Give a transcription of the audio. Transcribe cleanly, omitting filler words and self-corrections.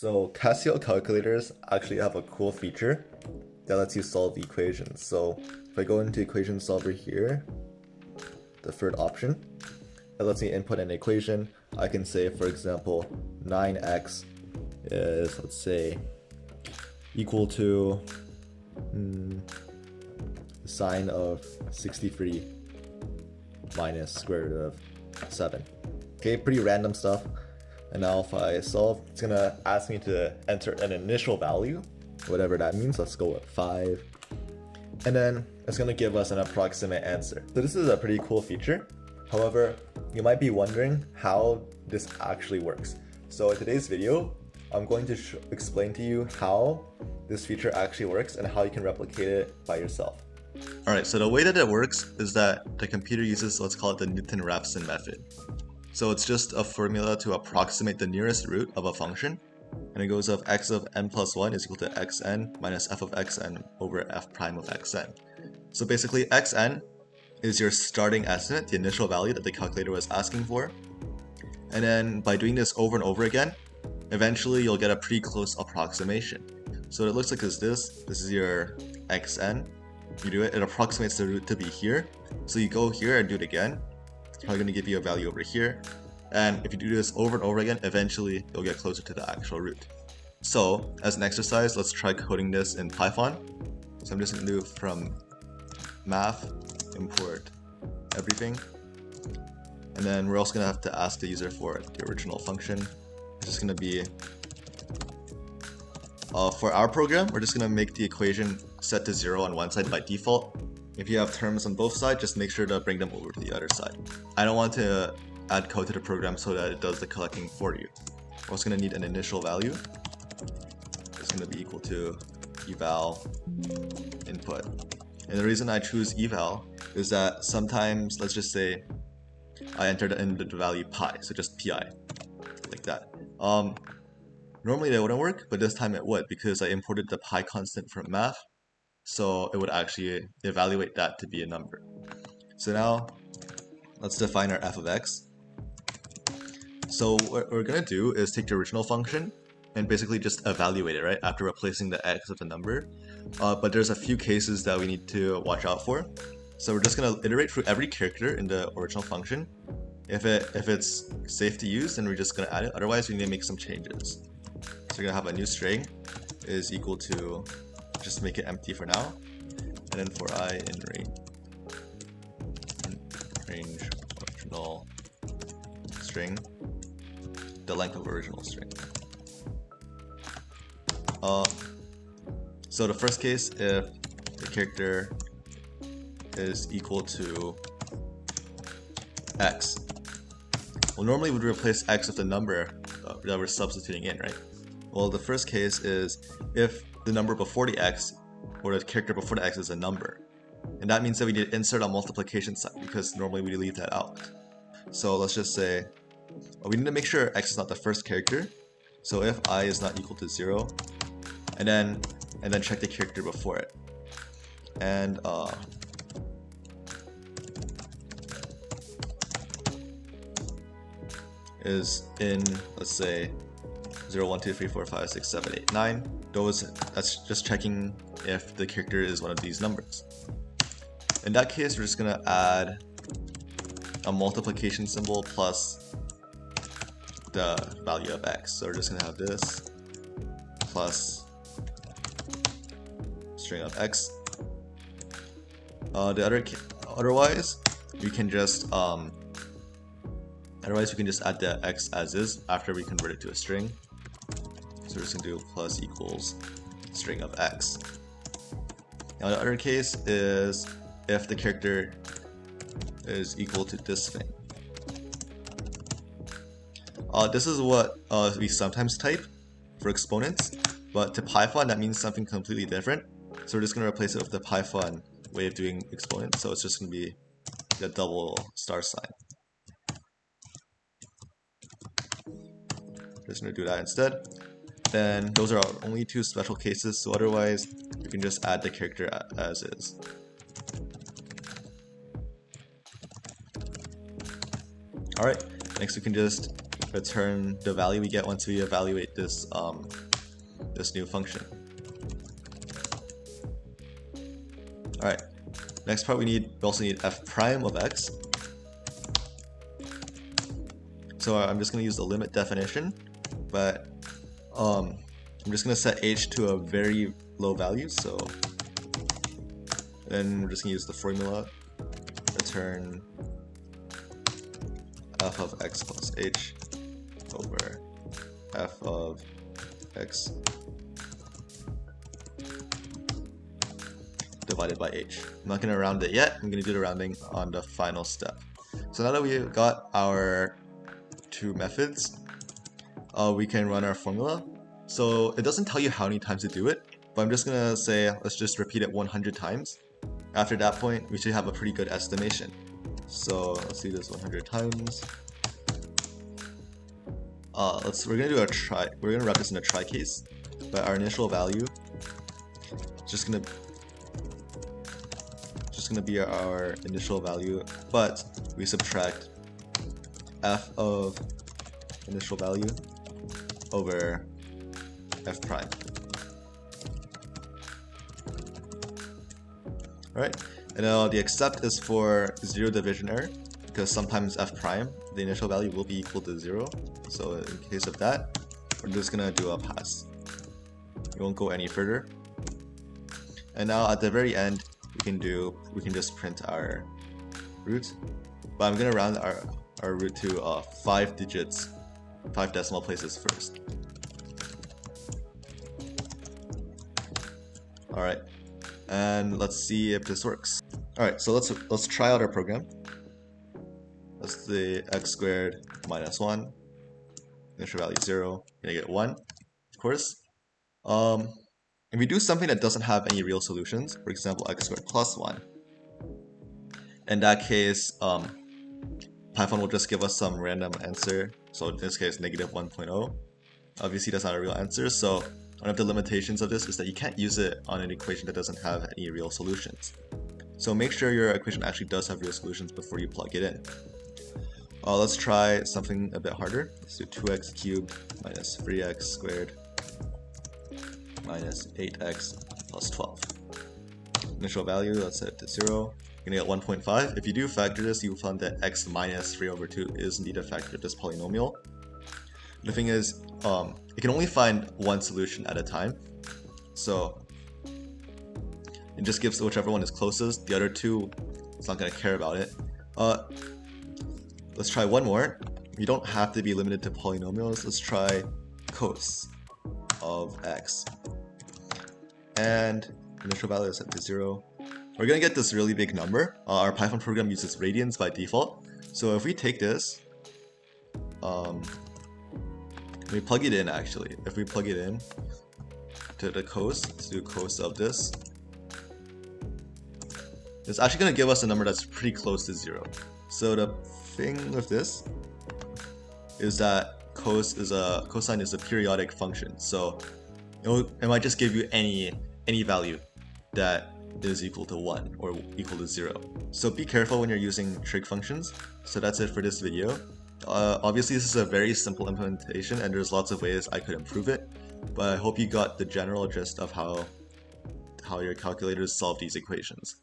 So Casio calculators actually have a cool feature that lets you solve the equations. So if I go into equation solver here, the third option, it lets me input an equation. I can say, for example, 9x is, let's say, equal to the sine of 63 minus square root of 7. Okay, pretty random stuff. And now if I solve, it's gonna ask me to enter an initial value, whatever that means. Let's go with 5. And then it's gonna give us an approximate answer. So this is a pretty cool feature. However, you might be wondering how this actually works. So in today's video, I'm going to explain to you how this feature actually works and how you can replicate it by yourself. Alright, so the way that it works is that the computer uses, let's call it the Newton-Raphson method. So it's just a formula to approximate the nearest root of a function, and it goes of x of n plus 1 is equal to xn minus f of xn over f prime of xn. So basically xn is your starting estimate, the initial value that the calculator was asking for, and then by doing this over and over again, eventually you'll get a pretty close approximation. So what it looks like is this is your xn, you do it, it approximates the root to be here, so you go here and do it again. It's probably going to give you a value over here, and if you do this over and over again, eventually you'll get closer to the actual root. So as an exercise, let's try coding this in Python. So I'm just going to do from math import everything, and then we're also going to have to ask the user for the original function. It's just going to be for our program, we're just going to make the equation set to 0 on one side by default. If you have terms on both sides, just make sure to bring them over to the other side. I don't want to add code to the program so that it does the collecting for you. We're also going to need an initial value. It's going to be equal to eval input. And the reason I choose eval is that sometimes, let's just say, I entered in the value pi, so just pi, like that. Normally that wouldn't work, but this time it would because I imported the pi constant from math. So it would actually evaluate that to be a number. So now let's define our f of x. So what we're going to do is take the original function and basically just evaluate it, right, after replacing the x with a number. But there's a few cases that we need to watch out for. So we're just going to iterate through every character in the original function. If it's safe to use, then we're just going to add it. Otherwise, we need to make some changes. So we're going to have a new string is equal to, just make it empty for now, and then for I in range original string, the length of original string. So the first case, if the character is equal to x, well, normally we'd replace x with the number that we're substituting in, right? Well, the first case is if the number before the x, or the character before the x, is a number. And that means that we need to insert a multiplication sign, because normally we leave that out. So let's just say, we need to make sure x is not the first character. So if I is not equal to 0, and then check the character before it. And is in, let's say, 0, 1, 2, 3, 4, 5, 6, 7, 8, 9. That's just checking if the character is one of these numbers. In that case, we're just gonna add a multiplication symbol plus the value of x. So we're just gonna have this plus string of x. Otherwise, we can just add the x as is after we convert it to a string. So we're just going to do plus equals string of x. Now the other case is if the character is equal to this thing. This is what we sometimes type for exponents, but to Python that means something completely different. So we're just going to replace it with the Python way of doing exponents. So it's just going to be the double star sign. Just going to do that instead. Then those are our only two special cases, so otherwise you can just add the character as is. Alright, next we can just return the value we get once we evaluate this this new function. Alright, next part we also need f prime of x. So I'm just going to use the limit definition, but I'm just going to set h to a very low value, so then we're just going to use the formula, return f of x plus h over f of x divided by h. I'm not going to round it yet, I'm going to do the rounding on the final step. So now that we've got our two methods, we can run our formula. So it doesn't tell you how many times to do it, but I'm just going to say let's just repeat it 100 times. After that point, we should have a pretty good estimation. So let's do this 100 times. We're gonna do a try. We're gonna wrap this in a try case, but our initial value is just gonna be our initial value, but we subtract f of initial value over f prime. Alright, and now the except is for zero division error, because sometimes f prime, the initial value will be equal to 0. So in case of that, we're just gonna do a pass. We won't go any further. And now at the very end, we can just print our root. But I'm gonna round our root to 5 digits, 5 decimal places first. Alright, and let's see if this works. Alright, so let's try out our program. That's the x squared minus 1. Initial value 0. Gonna get 1, of course. If we do something that doesn't have any real solutions, for example x squared plus 1, in that case, Python will just give us some random answer. So in this case, negative 1.0. Obviously, that's not a real answer. So one of the limitations of this is that you can't use it on an equation that doesn't have any real solutions. So make sure your equation actually does have real solutions before you plug it in. Let's try something a bit harder. Let's do 2x cubed minus 3x squared minus 8x plus 12. Initial value, let's set it to 0. You're gonna get 1.5. If you do factor this, you will find that x minus 3 over 2 is indeed a factor of this polynomial. The thing is, it can only find one solution at a time. So it just gives whichever one is closest. The other two, it's not gonna care about it. Let's try one more. You don't have to be limited to polynomials. Let's try cos of x. And initial value is set to 0. We're gonna get this really big number. Our Python program uses radians by default. So if we take this, we plug it in actually. If we plug it in to the cos, let's do cos of this. It's actually gonna give us a number that's pretty close to 0. So the thing with this is that cosine is a periodic function, so it might just give you any value that is equal to 1 or equal to 0. So be careful when you're using trig functions. So that's it for this video. Obviously this is a very simple implementation and there's lots of ways I could improve it, but I hope you got the general gist of how your calculators solve these equations.